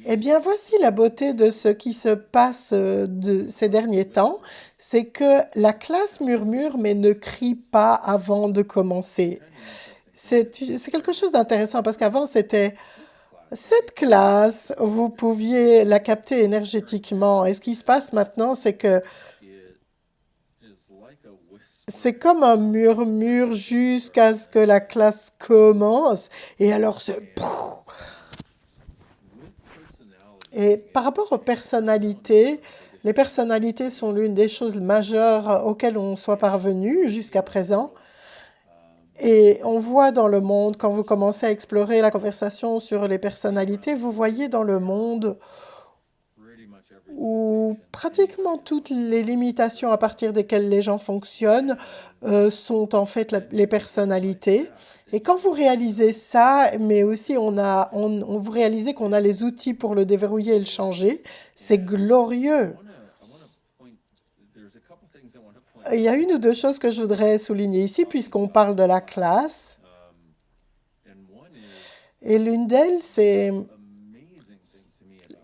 Eh bien, voici la beauté de ce qui se passe de ces derniers temps, c'est que la classe murmure mais ne crie pas avant de commencer. C'est quelque chose d'intéressant parce qu'avant c'était cette classe, vous pouviez la capter énergétiquement. Et ce qui se passe maintenant, c'est que c'est comme un murmure jusqu'à ce que la classe commence. Et alors c'est... Et par rapport aux personnalités, les personnalités sont l'une des choses majeures auxquelles on soit parvenu jusqu'à présent. Et on voit dans le monde, quand vous commencez à explorer la conversation sur les personnalités, vous voyez dans le monde où pratiquement toutes les limitations à partir desquelles les gens fonctionnent sont en fait les personnalités. Et quand vous réalisez ça, mais aussi vous réalisez qu'on a les outils pour le déverrouiller et le changer, c'est glorieux. Il y a une ou deux choses que je voudrais souligner ici, puisqu'on parle de la classe. Et l'une d'elles, c'est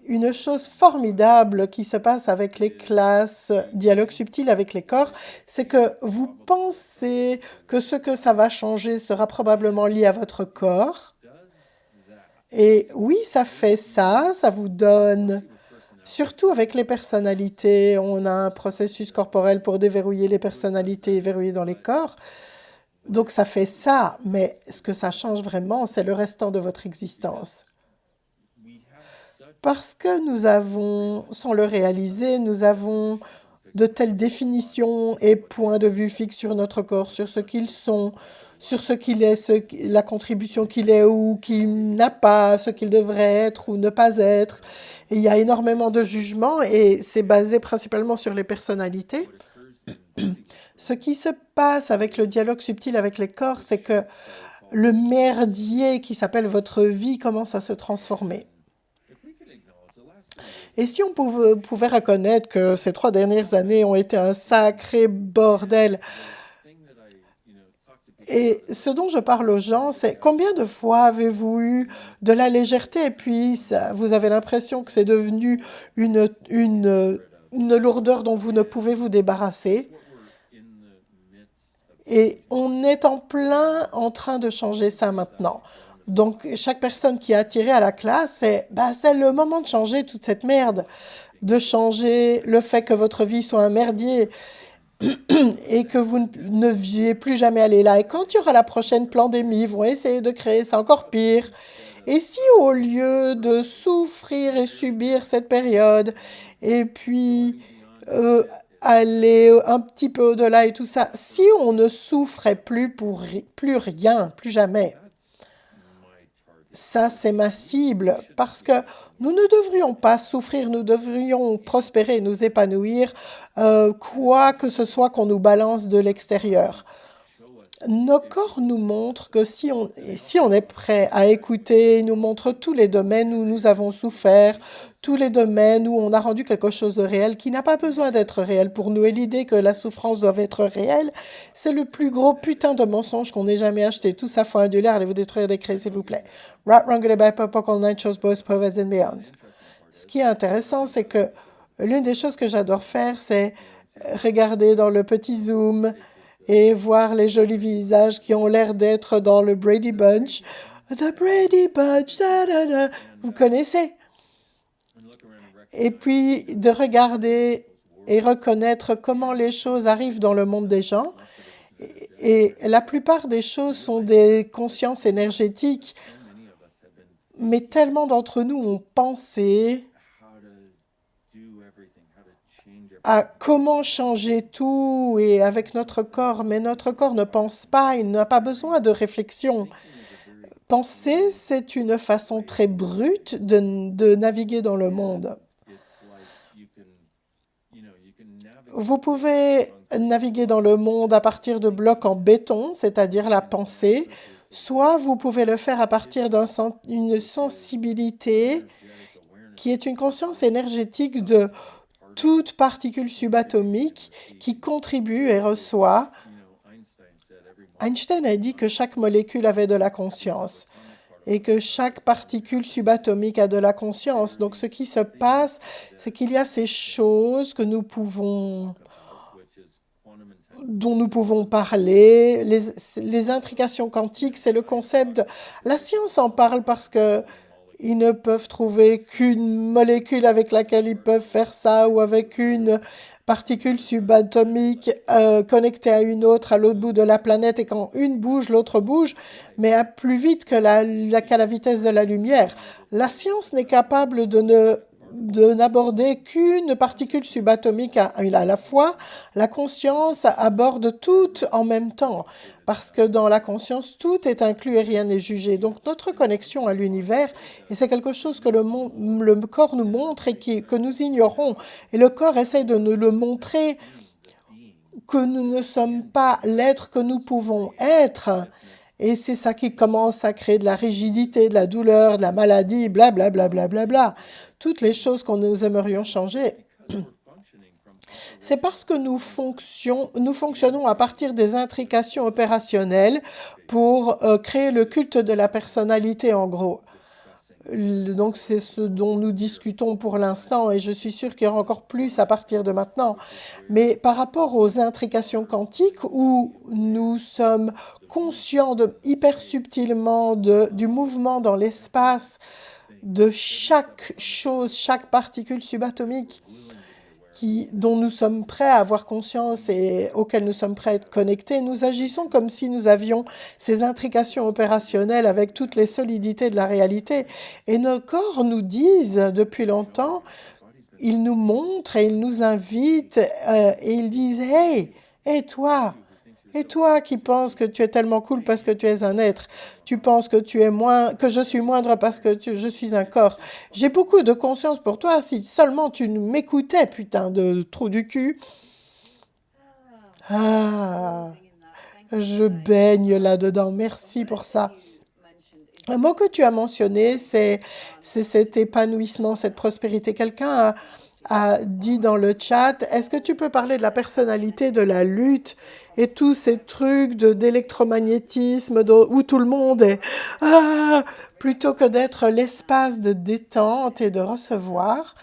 une chose formidable qui se passe avec les classes, dialogue subtil avec les corps, c'est que vous pensez que ce que ça va changer sera probablement lié à votre corps. Et oui, ça fait ça, ça vous donne, surtout avec les personnalités, on a un processus corporel pour déverrouiller les personnalités et verrouiller dans les corps. Donc ça fait ça, mais ce que ça change vraiment, c'est le restant de votre existence. Parce que nous avons, sans le réaliser, nous avons de telles définitions et points de vue fixes sur notre corps, sur ce qu'ils sont, sur ce qu'il est, la contribution qu'il est ou qu'il n'a pas, ce qu'il devrait être ou ne pas être. Et il y a énormément de jugements et c'est basé principalement sur les personnalités. Ce qui se passe avec le dialogue subtil avec les corps, c'est que le merdier qui s'appelle votre vie commence à se transformer. Et si on pouvait reconnaître que ces 3 dernières années ont été un sacré bordel, et ce dont je parle aux gens, c'est combien de fois avez-vous eu de la légèreté et puis vous avez l'impression que c'est devenu une lourdeur dont vous ne pouvez vous débarrasser. Et on est en plein en train de changer ça maintenant. Donc, chaque personne qui est attirée à la classe, c'est le moment de changer toute cette merde, de changer le fait que votre vie soit un merdier et que vous ne deviez plus jamais aller là. Et quand il y aura la prochaine pandémie, ils vont essayer de créer ça encore pire. Et si au lieu de souffrir et subir cette période, et puis aller un petit peu au-delà et tout ça, si on ne souffrait plus pour plus rien, plus jamais, ça c'est ma cible, parce que nous ne devrions pas souffrir, nous devrions prospérer, nous épanouir, quoi que ce soit qu'on nous balance de l'extérieur. Nos corps nous montrent que si on est prêt à écouter, ils nous montrent tous les domaines où nous avons souffert, tous les domaines où on a rendu quelque chose de réel qui n'a pas besoin d'être réel pour nous. Et l'idée que la souffrance doit être réelle, c'est le plus gros putain de mensonge qu'on ait jamais acheté. Tout ça, faut annuler, allez-vous détruire les créés, s'il vous plaît. Rat Wrong by Purple Night Shows Boys, Povers and Beyonds. Ce qui est intéressant, c'est que l'une des choses que j'adore faire, c'est regarder dans le petit zoom et voir les jolis visages qui ont l'air d'être dans le Brady Bunch. The Brady Bunch, da, da, da. Vous connaissez? Et puis de regarder et reconnaître comment les choses arrivent dans le monde des gens. Et la plupart des choses sont des consciences énergétiques, mais tellement d'entre nous ont pensé à comment changer tout et avec notre corps, mais notre corps ne pense pas, il n'a pas besoin de réflexion. Penser, c'est une façon très brute de naviguer dans le monde. Vous pouvez naviguer dans le monde à partir de blocs en béton, c'est-à-dire la pensée, soit vous pouvez le faire à partir d'une sensibilité qui est une conscience énergétique de toute particule subatomique qui contribue et reçoit. Einstein a dit que chaque molécule avait de la conscience. et que chaque particule subatomique a de la conscience. Donc ce qui se passe, c'est qu'il y a ces choses que nous pouvons dont nous pouvons parler. Les intrications quantiques, c'est le concept la science en parle parce que ils ne peuvent trouver qu'une molécule avec laquelle ils peuvent faire ça ou avec une particule subatomique connectée à une autre à l'autre bout de la planète et quand une bouge, l'autre bouge, mais à plus vite que qu'à la vitesse de la lumière. La science n'est capable de n'aborder qu'une particule subatomique à la fois. La conscience aborde tout en même temps, parce que dans la conscience, tout est inclus et rien n'est jugé. Donc notre connexion à l'univers, et c'est quelque chose que le corps nous montre et que nous ignorons, et le corps essaie de nous le montrer, que nous ne sommes pas l'être que nous pouvons être. Et c'est ça qui commence à créer de la rigidité, de la douleur, de la maladie, blablabla. Bla, bla, bla, bla. Toutes les choses qu'on nous aimerions changer. C'est parce que nous fonctionnons à partir des intrications opérationnelles pour créer le culte de la personnalité, en gros. Donc c'est ce dont nous discutons pour l'instant et je suis sûre qu'il y aura encore plus à partir de maintenant. Mais par rapport aux intrications quantiques où nous sommes conscients hyper subtilement du mouvement dans l'espace de chaque chose, chaque particule subatomique dont nous sommes prêts à avoir conscience et auquel nous sommes prêts à être connectés, nous agissons comme si nous avions ces intrications opérationnelles avec toutes les solidités de la réalité. Et nos corps nous disent depuis longtemps, ils nous montrent et ils nous invitent et ils disent « Hey, et toi ?» Et toi qui penses que tu es tellement cool parce que tu es un être, tu penses que que je suis moindre parce que je suis un corps. J'ai beaucoup de conscience pour toi si seulement tu m'écoutais, putain de trou du cul. Ah, je baigne là-dedans. Merci pour ça. Un mot que tu as mentionné, c'est cet épanouissement, cette prospérité. Quelqu'un a dit dans le chat, est-ce que tu peux parler de la personnalité, de la lutte et tous ces trucs d'électromagnétisme où tout le monde est plutôt que d'être l'espace de détente et de recevoir.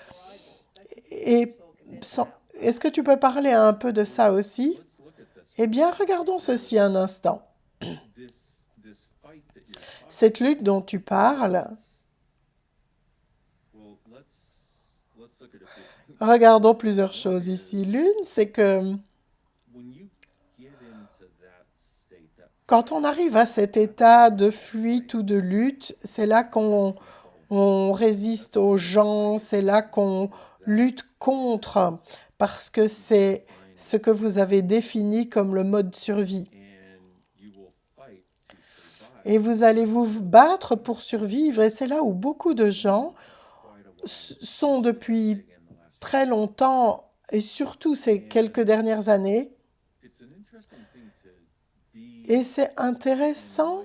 Et est-ce que tu peux parler un peu de ça aussi? Eh bien, regardons ceci un instant. Cette lutte dont tu parles, regardons plusieurs choses ici. L'une, c'est que quand on arrive à cet état de fuite ou de lutte, c'est là qu'on résiste aux gens, c'est là qu'on lutte contre, parce que c'est ce que vous avez défini comme le mode survie. Et vous allez vous battre pour survivre, et c'est là où beaucoup de gens sont depuis très longtemps, et surtout ces quelques dernières années. Et c'est intéressant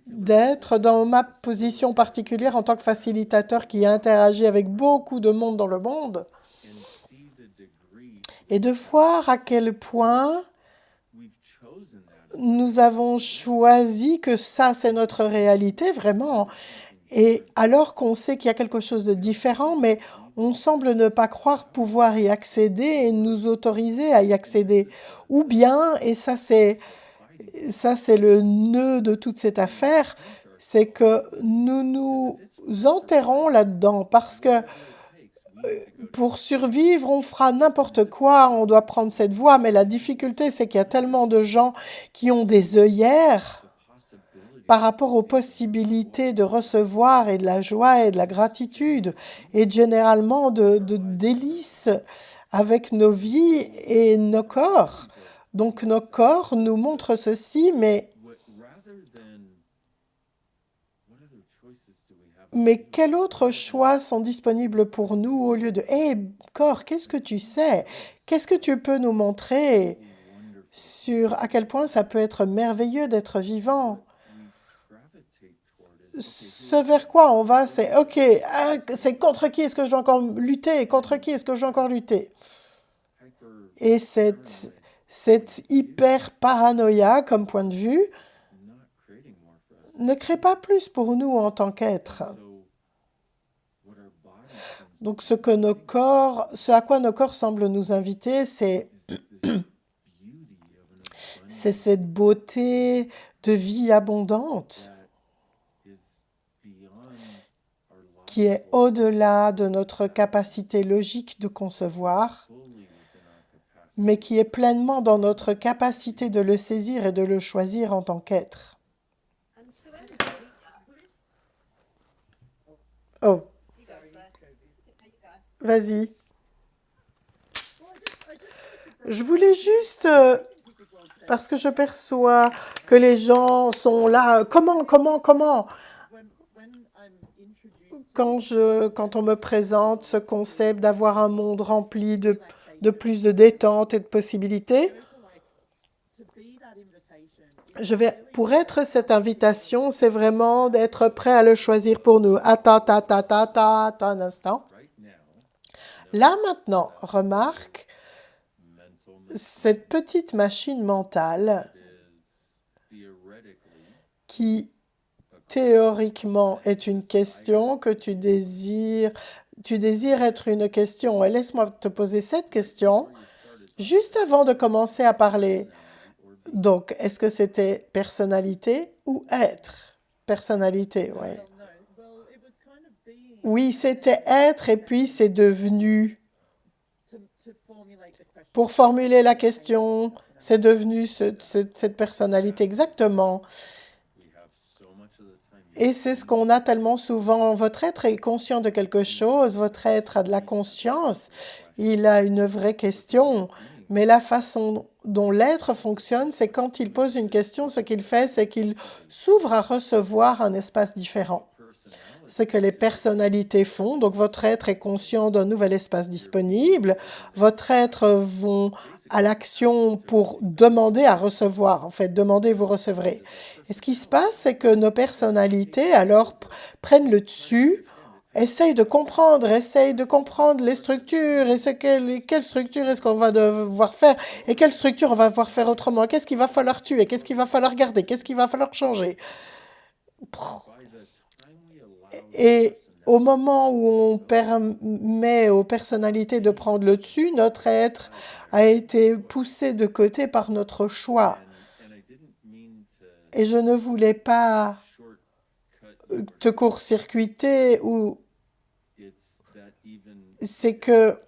d'être dans ma position particulière en tant que facilitateur qui interagit avec beaucoup de monde dans le monde et de voir à quel point nous avons choisi que ça, c'est notre réalité, vraiment. Et alors qu'on sait qu'il y a quelque chose de différent, mais on semble ne pas croire pouvoir y accéder et nous autoriser à y accéder. Ou bien, et ça c'est le nœud de toute cette affaire, c'est que nous nous enterrons là-dedans parce que pour survivre, on fera n'importe quoi, on doit prendre cette voie, mais la difficulté, c'est qu'il y a tellement de gens qui ont des œillères par rapport aux possibilités de recevoir et de la joie et de la gratitude et généralement de délices avec nos vies et nos corps. Donc nos corps nous montrent ceci, mais quels autres choix sont disponibles pour nous au lieu de « Hé, corps, qu'est-ce que tu sais? Qu'est-ce que tu peux nous montrer sur à quel point ça peut être merveilleux d'être vivant ?» Ce vers quoi on va, c'est « Ok, c'est contre qui est-ce que je dois encore lutter? Contre qui est-ce que je dois encore lutter? » Et cette hyper paranoïa comme point de vue ne crée pas plus pour nous en tant qu'êtres. Donc ce à quoi nos corps semblent nous inviter, c'est cette beauté de vie abondante qui est au-delà de notre capacité logique de concevoir, mais qui est pleinement dans notre capacité de le saisir et de le choisir en tant qu'être. Oh, vas-y. Je voulais juste, parce que je perçois que les gens sont là, comment? Quand on me présente ce concept d'avoir un monde rempli de plus de détente et de possibilités, pour être cette invitation, c'est vraiment d'être prêt à le choisir pour nous. Attends un instant. Là maintenant, remarque cette petite machine mentale qui théoriquement est une question que tu désires être une question. Et laisse-moi te poser cette question juste avant de commencer à parler. Donc, est-ce que c'était personnalité ou être? Personnalité, oui. Oui, c'était être et puis c'est devenu. Pour formuler la question, c'est devenu cette personnalité exactement. Et c'est ce qu'on a tellement souvent. Votre être est conscient de quelque chose, votre être a de la conscience, il a une vraie question. Mais la façon dont l'être fonctionne, c'est quand il pose une question, ce qu'il fait, c'est qu'il s'ouvre à recevoir un espace différent. Ce que les personnalités font, donc votre être est conscient d'un nouvel espace disponible, votre être vont à l'action pour demander à recevoir. En fait, demandez, vous recevrez. Et ce qui se passe, c'est que nos personnalités, alors, prennent le dessus, essayent de comprendre les structures, et quelle structure est-ce qu'on va devoir faire, et quelle structure on va devoir faire autrement, qu'est-ce qu'il va falloir tuer, qu'est-ce qu'il va falloir garder, qu'est-ce qu'il va falloir changer. Et au moment où on permet aux personnalités de prendre le dessus, notre être a été poussé de côté par notre choix. Et je ne voulais pas te court-circuiter ou c'est que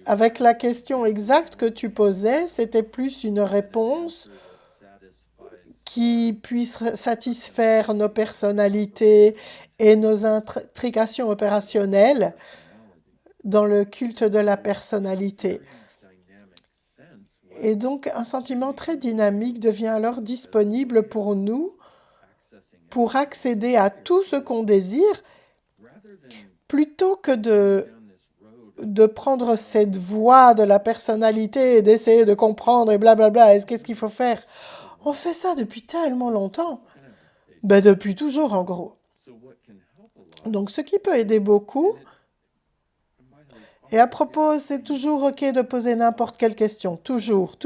avec la question exacte que tu posais, c'était plus une réponse qui puisse satisfaire nos personnalités et nos intrications opérationnelles dans le culte de la personnalité. Et donc, un sentiment très dynamique devient alors disponible pour nous pour accéder à tout ce qu'on désire, plutôt que de prendre cette voie de la personnalité et d'essayer de comprendre et blablabla, qu'est-ce qu'il faut faire. On fait ça depuis tellement longtemps. Ben, depuis toujours, en gros. Donc, ce qui peut aider beaucoup, et à propos, c'est toujours OK de poser n'importe quelle question. Toujours,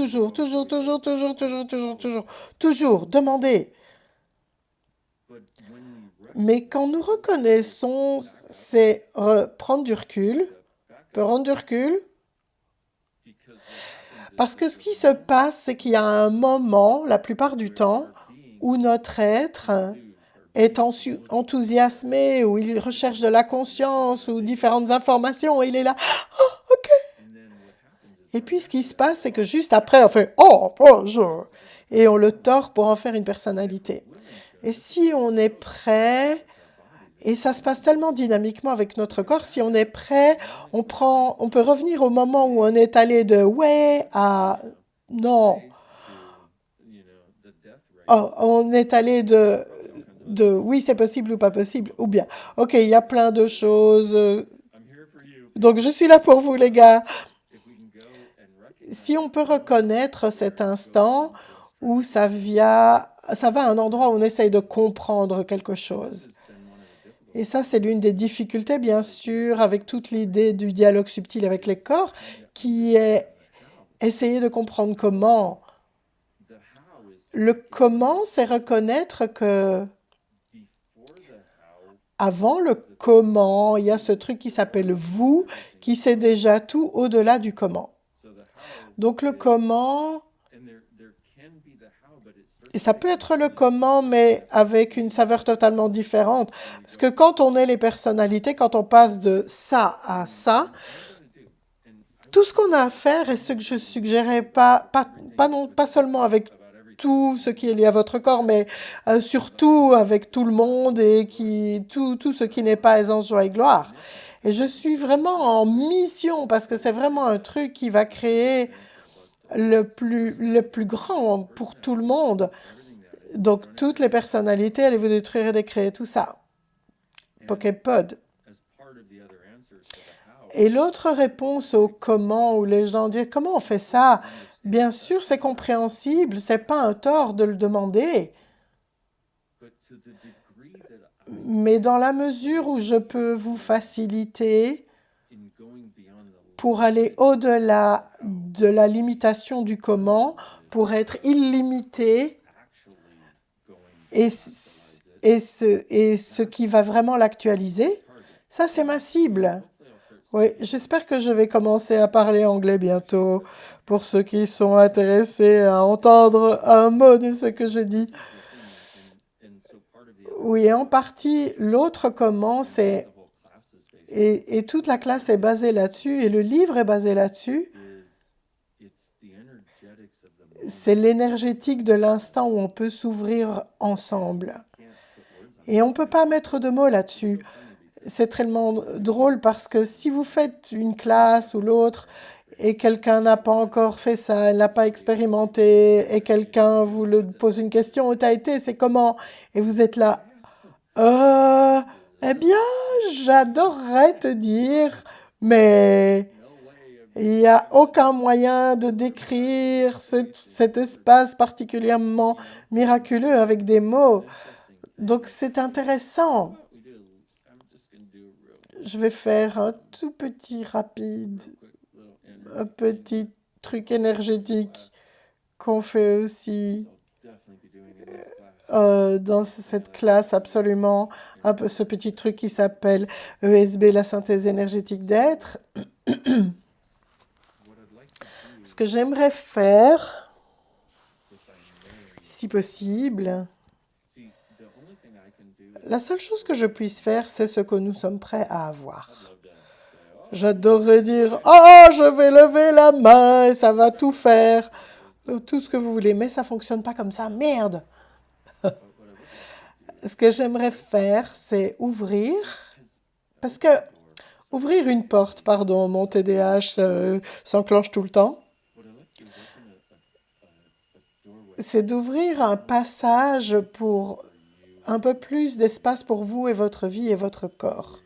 demandez. Mais quand nous reconnaissons, c'est prendre du recul, parce que ce qui se passe, c'est qu'il y a un moment, la plupart du temps, où notre être est enthousiasmé, où il recherche de la conscience ou différentes informations, et il est là, oh, OK. Et puis ce qui se passe, c'est que juste après, on fait, oh, bonjour, et on le tord pour en faire une personnalité. Et si on est prêt, et ça se passe tellement dynamiquement avec notre corps, si on est prêt, on peut revenir au moment où on est allé de ouais à non. Oh, on est allé de oui, c'est possible ou pas possible, ou bien, OK, il y a plein de choses. Donc, je suis là pour vous, les gars. Si on peut reconnaître cet instant où ça va à un endroit où on essaye de comprendre quelque chose. Et ça, c'est l'une des difficultés, bien sûr, avec toute l'idée du dialogue subtil avec les corps, qui est essayer de comprendre comment. Le comment, c'est reconnaître que avant le comment, il y a ce truc qui s'appelle vous, qui sait déjà tout au-delà du comment. Donc le comment, et ça peut être le comment, mais avec une saveur totalement différente. Parce que quand on est les personnalités, quand on passe de ça à ça, tout ce qu'on a à faire, et ce que je suggérais pas seulement avec tout ce qui est lié à votre corps, mais surtout avec tout le monde et tout ce qui n'est pas aisance, joie et gloire. Et je suis vraiment en mission parce que c'est vraiment un truc qui va créer le plus grand pour tout le monde. Donc, toutes les personnalités, allez vous détruire et décréer tout ça. Poképod. Et l'autre réponse au comment, où les gens disent comment on fait ça? Bien sûr, c'est compréhensible, c'est pas un tort de le demander. Mais dans la mesure où je peux vous faciliter pour aller au-delà de la limitation du comment, pour être illimité, et ce qui va vraiment l'actualiser, ça c'est ma cible. Oui, j'espère que je vais commencer à parler anglais bientôt pour ceux qui sont intéressés à entendre un mot de ce que je dis. Oui, en partie, l'autre comment, c'est... Et toute la classe est basée là-dessus, et le livre est basé là-dessus. C'est l'énergétique de l'instant où on peut s'ouvrir ensemble. Et on ne peut pas mettre de mots là-dessus. C'est tellement drôle parce que si vous faites une classe ou l'autre et quelqu'un n'a pas encore fait ça, elle n'a pas expérimenté et quelqu'un vous le pose une question, où t'as été, c'est comment? Et vous êtes là, euh, eh bien, j'adorerais te dire, mais il n'y a aucun moyen de décrire cet espace particulièrement miraculeux avec des mots. Donc c'est intéressant. Je vais faire un tout petit rapide, un petit truc énergétique qu'on fait aussi dans cette classe absolument, un peu ce petit truc qui s'appelle ESB, la synthèse énergétique d'être. Ce que j'aimerais faire, si possible, la seule chose que je puisse faire, c'est ce que nous sommes prêts à avoir. J'adorerais dire « Oh, je vais lever la main et ça va tout faire. » Tout ce que vous voulez, mais ça ne fonctionne pas comme ça. Merde! Ce que j'aimerais faire, c'est ouvrir. Parce que ouvrir une porte, pardon, mon TDAH s'enclenche tout le temps. C'est d'ouvrir un passage pour un peu plus d'espace pour vous et votre vie et votre corps.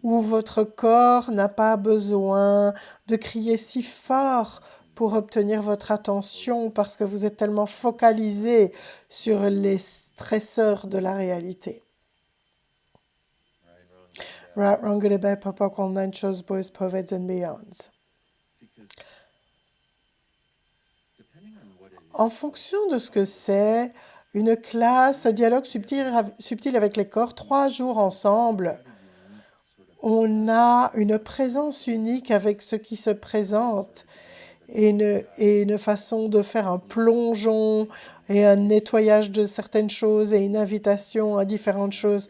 Où votre corps n'a pas besoin de crier si fort pour obtenir votre attention parce que vous êtes tellement focalisé sur les stresseurs de la réalité. Right, wrong, good, bad, papa, online shows, boys, poets and beyonds. En fonction de ce que c'est, une classe, un dialogue subtil avec les corps, 3 jours ensemble, on a une présence unique avec ce qui se présente et une façon de faire un plongeon et un nettoyage de certaines choses et une invitation à différentes choses.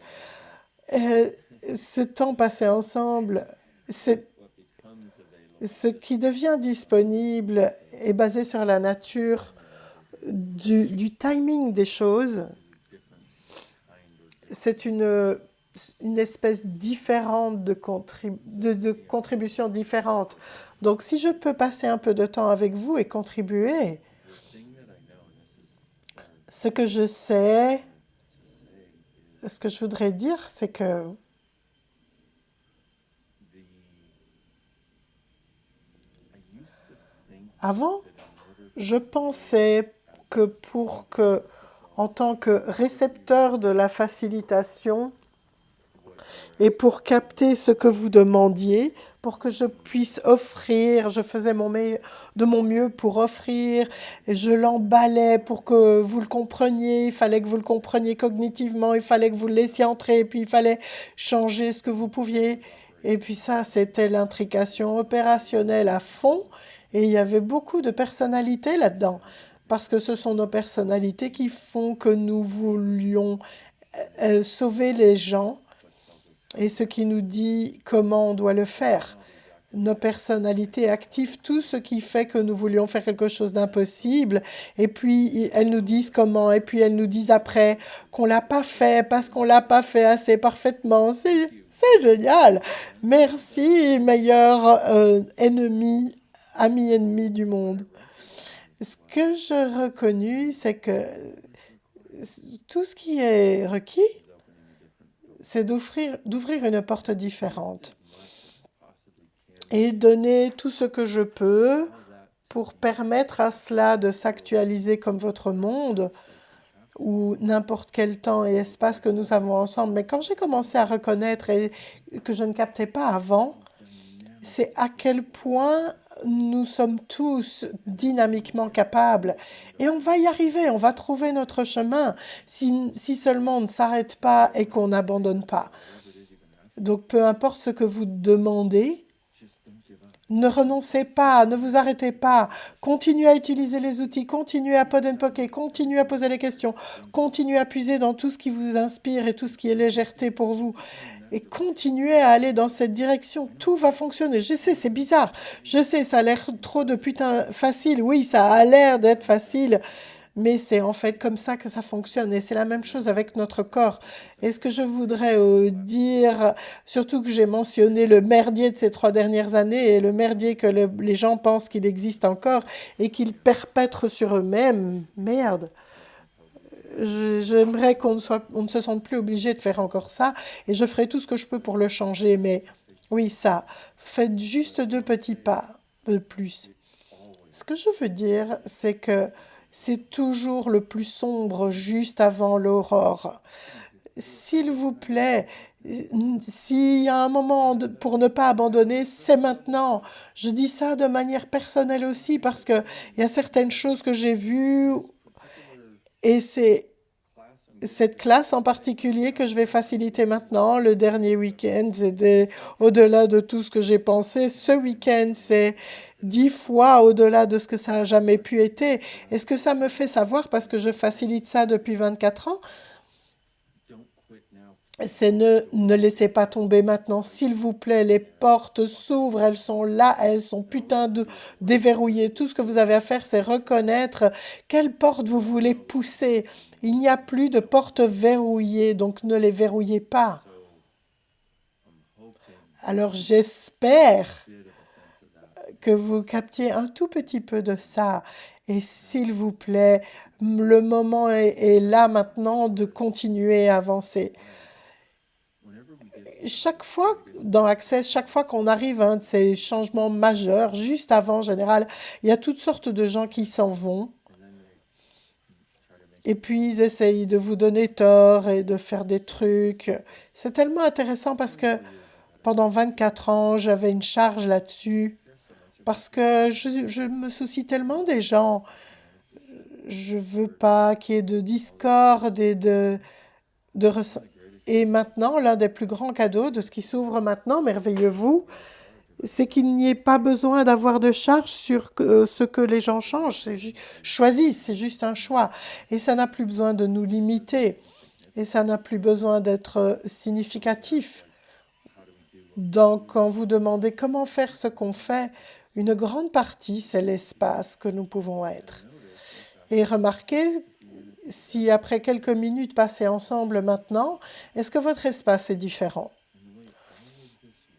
Ce temps passé ensemble, ce qui devient disponible est basé sur la nature du timing des choses. C'est une espèce différente de contribution différente. Donc, si je peux passer un peu de temps avec vous et contribuer, ce que je sais, ce que je voudrais dire, c'est que avant, je pensais que en tant que récepteur de la facilitation, et pour capter ce que vous demandiez, pour que je puisse offrir. Je faisais de mon mieux pour offrir. Et je l'emballais pour que vous le compreniez. Il fallait que vous le compreniez cognitivement. Il fallait que vous le laissiez entrer. Et puis il fallait changer ce que vous pouviez. Et puis ça, c'était l'intrication opérationnelle à fond. Et il y avait beaucoup de personnalités là-dedans. Parce que ce sont nos personnalités qui font que nous voulions sauver les gens et ce qui nous dit comment on doit le faire. Nos personnalités activent tout ce qui fait que nous voulions faire quelque chose d'impossible et puis elles nous disent comment et puis elles nous disent après qu'on l'a pas fait parce qu'on l'a pas fait assez parfaitement. C'est génial. Merci, meilleur ami ennemi du monde. Ce que j'ai reconnu, c'est que tout ce qui est requis, c'est d'ouvrir une porte différente et donner tout ce que je peux pour permettre à cela de s'actualiser comme votre monde ou n'importe quel temps et espace que nous avons ensemble. Mais quand j'ai commencé à reconnaître et que je ne captais pas avant, c'est à quel point nous sommes tous dynamiquement capables. Et on va y arriver, on va trouver notre chemin si seulement on ne s'arrête pas et qu'on n'abandonne pas. Donc peu importe ce que vous demandez, ne renoncez pas, ne vous arrêtez pas. Continuez à utiliser les outils, continuez à pod and poker, continuez à poser les questions, continuez à puiser dans tout ce qui vous inspire et tout ce qui est légèreté pour vous. Et continuez à aller dans cette direction. Tout va fonctionner. Je sais, c'est bizarre. Je sais, ça a l'air trop de putain facile. Oui, ça a l'air d'être facile. Mais c'est en fait comme ça que ça fonctionne. Et c'est la même chose avec notre corps. Et ce que je voudrais dire, surtout que j'ai mentionné le merdier de ces 3 dernières années et le merdier que les gens pensent qu'il existe encore et qu'ils perpètrent sur eux-mêmes. Merde. J'aimerais on ne se sente plus obligé de faire encore ça et je ferai tout ce que je peux pour le changer. Mais oui, ça, faites juste 2 petits pas de plus. Ce que je veux dire, c'est que c'est toujours le plus sombre juste avant l'aurore. S'il vous plaît, s'il y a un moment pour ne pas abandonner, c'est maintenant. Je dis ça de manière personnelle aussi parce qu'il y a certaines choses que j'ai vues et c'est cette classe en particulier que je vais faciliter maintenant, le dernier week-end, c'était au-delà de tout ce que j'ai pensé. Ce week-end, c'est 10 fois au-delà de ce que ça a jamais pu être. Est-ce que ça me fait savoir parce que je facilite ça depuis 24 ans? C'est ne laissez pas tomber maintenant, s'il vous plaît. Les portes s'ouvrent, elles sont là, elles sont putain de déverrouillées. Tout ce que vous avez à faire, c'est reconnaître quelle porte vous voulez pousser. Il n'y a plus de portes verrouillées, donc ne les verrouillez pas. Alors j'espère que vous captiez un tout petit peu de ça. Et s'il vous plaît, le moment est là maintenant de continuer à avancer. Chaque fois dans Access, chaque fois qu'on arrive à un de ces changements majeurs, juste avant en général, il y a toutes sortes de gens qui s'en vont. Et puis ils essayent de vous donner tort et de faire des trucs. C'est tellement intéressant parce que pendant 24 ans, j'avais une charge là-dessus. Parce que je me soucie tellement des gens. Je veux pas qu'il y ait de discorde et de et maintenant, l'un des plus grands cadeaux de ce qui s'ouvre maintenant, merveilleux-vous, c'est qu'il n'y ait pas besoin d'avoir de charge sur ce que les gens changent. Choisissent, c'est juste un choix. Et ça n'a plus besoin de nous limiter. Et ça n'a plus besoin d'être significatif. Donc, quand vous demandez comment faire ce qu'on fait, une grande partie, c'est l'espace que nous pouvons être. Et remarquez, si après quelques minutes passées ensemble maintenant, est-ce que votre espace est différent?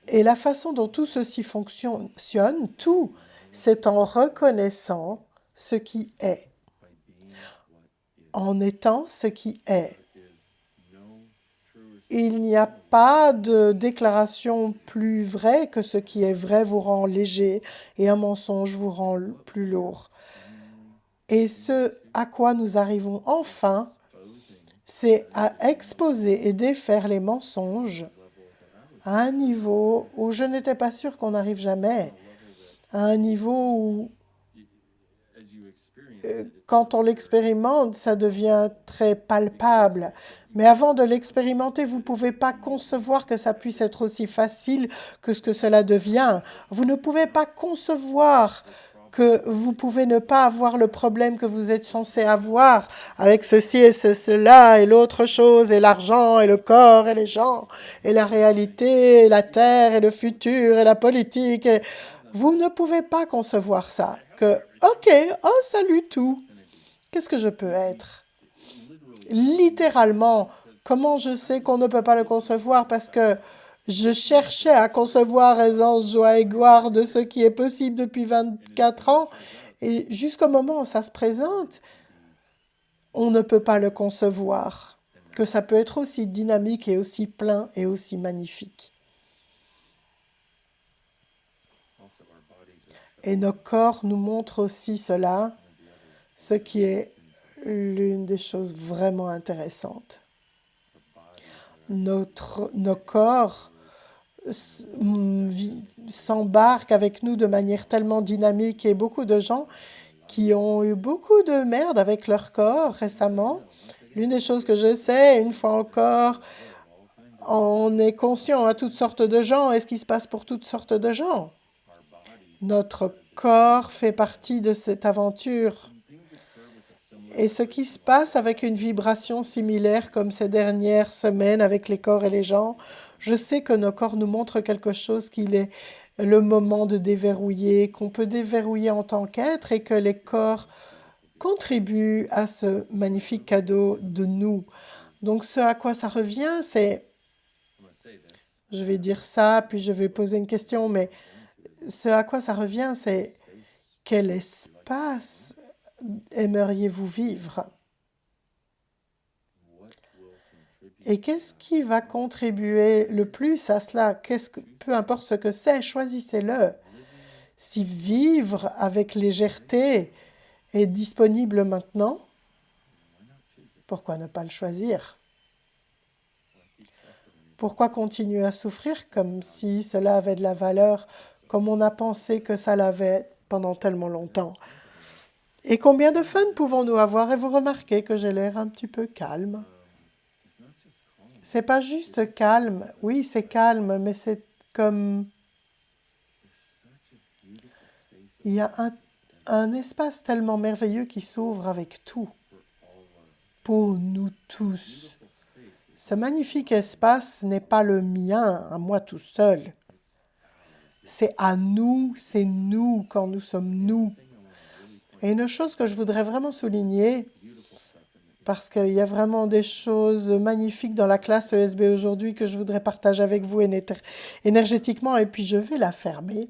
Et la façon dont tout ceci fonctionne, tout, c'est en reconnaissant ce qui est, en étant ce qui est. Il n'y a pas de déclaration plus vraie que ce qui est vrai vous rend léger et un mensonge vous rend plus lourd. Et ce à quoi nous arrivons enfin, c'est à exposer et défaire les mensonges à un niveau où je n'étais pas sûre qu'on n'arrive jamais, à un niveau où, quand on l'expérimente, ça devient très palpable. Mais avant de l'expérimenter, vous ne pouvez pas concevoir que ça puisse être aussi facile que ce que cela devient. Vous ne pouvez pas concevoir que vous pouvez ne pas avoir le problème que vous êtes censé avoir avec ceci et cela et l'autre chose et l'argent et le corps et les gens et la réalité et la terre et le futur et la politique. Vous ne pouvez pas concevoir ça. Que, ok, oh salut tout. Qu'est-ce que je peux être? Littéralement, comment je sais qu'on ne peut pas le concevoir? Parce que je cherchais à concevoir aisance, joie et gloire de ce qui est possible depuis 24 ans. Et jusqu'au moment où ça se présente, on ne peut pas le concevoir. Que ça peut être aussi dynamique et aussi plein et aussi magnifique. Et nos corps nous montrent aussi cela, ce qui est l'une des choses vraiment intéressantes. Nos corps s'embarquent avec nous de manière tellement dynamique et beaucoup de gens qui ont eu beaucoup de merde avec leur corps récemment. L'une des choses que je sais, une fois encore, on est conscient à toutes sortes de gens et ce qui se passe pour toutes sortes de gens. Notre corps fait partie de cette aventure. Et ce qui se passe avec une vibration similaire comme ces dernières semaines avec les corps et les gens, je sais que nos corps nous montrent quelque chose qu'il est le moment de déverrouiller, qu'on peut déverrouiller en tant qu'être et que les corps contribuent à ce magnifique cadeau de nous. Donc ce à quoi ça revient, c'est, je vais dire ça, puis je vais poser une question, mais ce à quoi ça revient, c'est quel espace aimeriez-vous vivre? Et qu'est-ce qui va contribuer le plus à cela? Peu importe ce que c'est, choisissez-le. Si vivre avec légèreté est disponible maintenant, pourquoi ne pas le choisir? Pourquoi continuer à souffrir comme si cela avait de la valeur, comme on a pensé que ça l'avait pendant tellement longtemps? Et combien de fun pouvons-nous avoir? Et vous remarquez que j'ai l'air un petit peu calme. C'est pas juste calme. Oui, c'est calme, mais c'est comme... Il y a un espace tellement merveilleux qui s'ouvre avec tout, pour nous tous. Ce magnifique espace n'est pas le mien, à moi tout seul. C'est à nous, c'est nous quand nous sommes nous. Et une chose que je voudrais vraiment souligner, parce qu'il y a vraiment des choses magnifiques dans la classe ESB aujourd'hui que je voudrais partager avec vous énergétiquement, et puis je vais la fermer.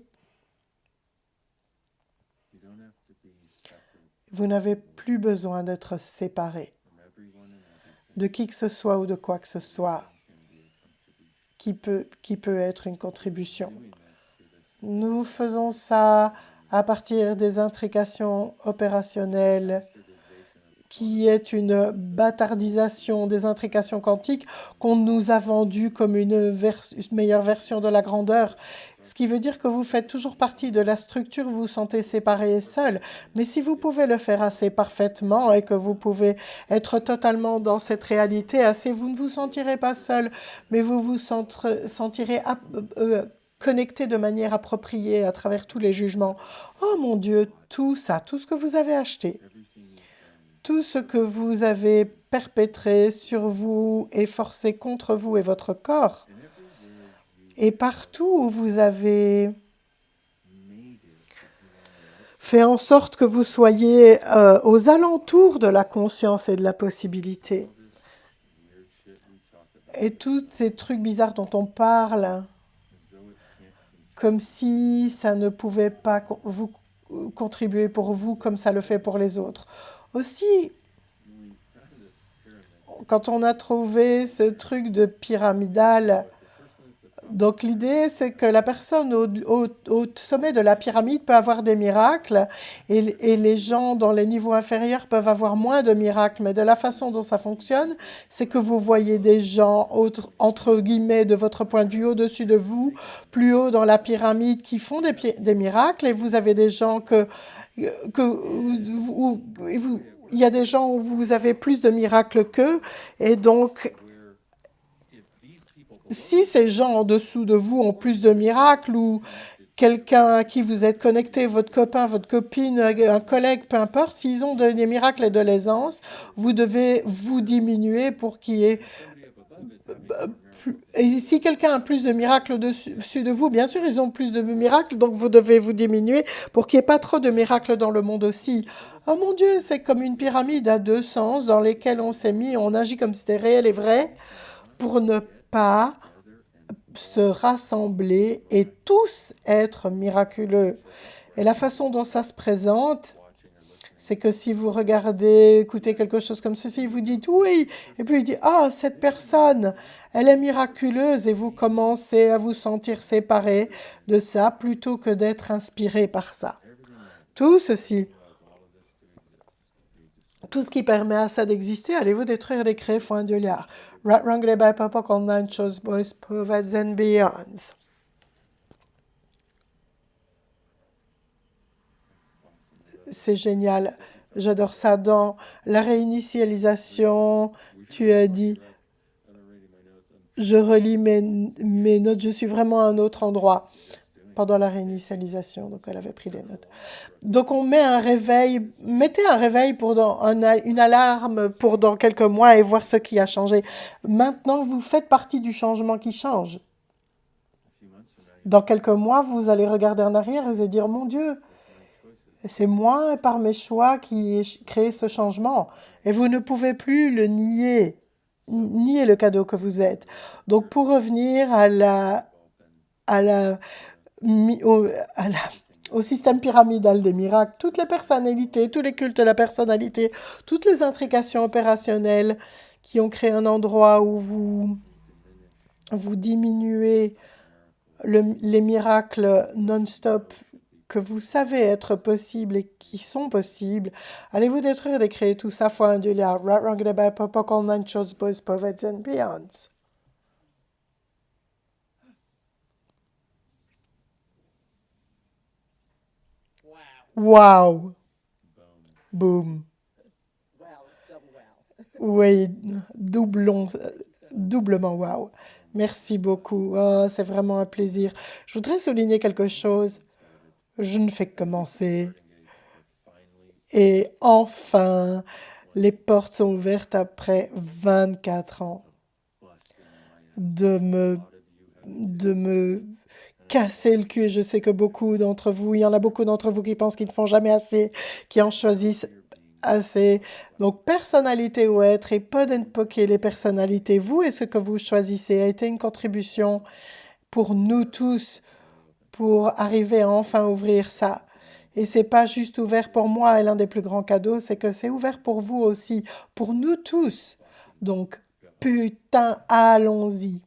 Vous n'avez plus besoin d'être séparés de qui que ce soit ou de quoi que ce soit qui peut être une contribution. Nous faisons ça à partir des intrications opérationnelles qui est une bâtardisation des intrications quantiques qu'on nous a vendues comme une meilleure version de la grandeur. Ce qui veut dire que vous faites toujours partie de la structure, vous vous sentez séparé et seul. Mais si vous pouvez le faire assez parfaitement et que vous pouvez être totalement dans cette réalité assez, vous ne vous sentirez pas seul, mais vous vous sentirez connecté de manière appropriée à travers tous les jugements. Oh mon Dieu, tout ça, tout ce que vous avez acheté, tout ce que vous avez perpétré sur vous et forcé contre vous et votre corps, et partout où vous avez fait en sorte que vous soyez aux alentours de la conscience et de la possibilité. Et tous ces trucs bizarres dont on parle, comme si ça ne pouvait pas vous contribuer pour vous comme ça le fait pour les autres. Aussi, quand on a trouvé ce truc de pyramidal, Donc l'idée, c'est que la personne au sommet de la pyramide peut avoir des miracles et les gens dans les niveaux inférieurs peuvent avoir moins de miracles. Mais de la façon dont ça fonctionne, c'est que vous voyez des gens, entre guillemets, de votre point de vue, au-dessus de vous, plus haut dans la pyramide, qui font des miracles et vous avez des gens il y a des gens où vous avez plus de miracles qu'eux et donc si ces gens en dessous de vous ont plus de miracles ou quelqu'un à qui vous êtes connecté, votre copain, votre copine, un collègue, peu importe, s'ils ont des miracles et de l'aisance, vous devez vous diminuer pour qu'il y ait... Et si quelqu'un a plus de miracles au-dessus de vous, bien sûr, ils ont plus de miracles, donc vous devez vous diminuer pour qu'il n'y ait pas trop de miracles dans le monde aussi. Oh mon Dieu, c'est comme une pyramide à deux sens dans lesquels on s'est mis, on agit comme si c'était réel et vrai pour ne pas se rassembler et tous être miraculeux. Et la façon dont ça se présente, c'est que si vous regardez, écoutez quelque chose comme ceci, vous dites oui, et puis il dit, ah, cette personne, elle est miraculeuse, et vous commencez à vous sentir séparé de ça plutôt que d'être inspiré par ça. Tout ceci, tout ce qui permet à ça d'exister, allez-vous détruire les créés fois un dollar. Right, wrong, by papa, online, chose, boys, prophets and beyonds. C'est génial. J'adore ça. Dans la réinitialisation, tu as dit, je relis mes notes, je suis vraiment à un autre endroit pendant la réinitialisation. Donc, elle avait pris des notes. Donc, on met un réveil, mettez un réveil pour une alarme pour dans quelques mois et voir ce qui a changé. Maintenant, vous faites partie du changement qui change. Dans quelques mois, vous allez regarder en arrière et vous allez dire, mon Dieu, c'est moi, par mes choix, qui ai créé ce changement. Et vous ne pouvez plus le nier le cadeau que vous êtes. Donc, pour revenir à la, au système pyramidal des miracles, toutes les personnalités, tous les cultes de la personnalité, toutes les intrications opérationnelles qui ont créé un endroit où vous diminuez les miracles non-stop que vous savez être possibles et qui sont possibles, allez-vous détruire et créer tout ça fois un dollar. Right, wrong, about papa, call nine shows, boys, poets and beyonds. Wow. Boom. Oui, doublement wow. Merci beaucoup. Oh, c'est vraiment un plaisir. Je voudrais souligner quelque chose. Je ne fais que commencer. Et enfin, les portes sont ouvertes après 24 ans de me casser le cul. Et je sais que beaucoup d'entre vous, il y en a beaucoup d'entre vous qui pensent qu'ils ne font jamais assez, qui en choisissent assez. Donc, personnalité ou être, et pas d'enpoquer les personnalités. Vous et ce que vous choisissez a été une contribution pour nous tous, pour arriver à enfin ouvrir ça. Et c'est pas juste ouvert pour moi, et l'un des plus grands cadeaux, c'est que c'est ouvert pour vous aussi, pour nous tous. Donc, putain, allons-y.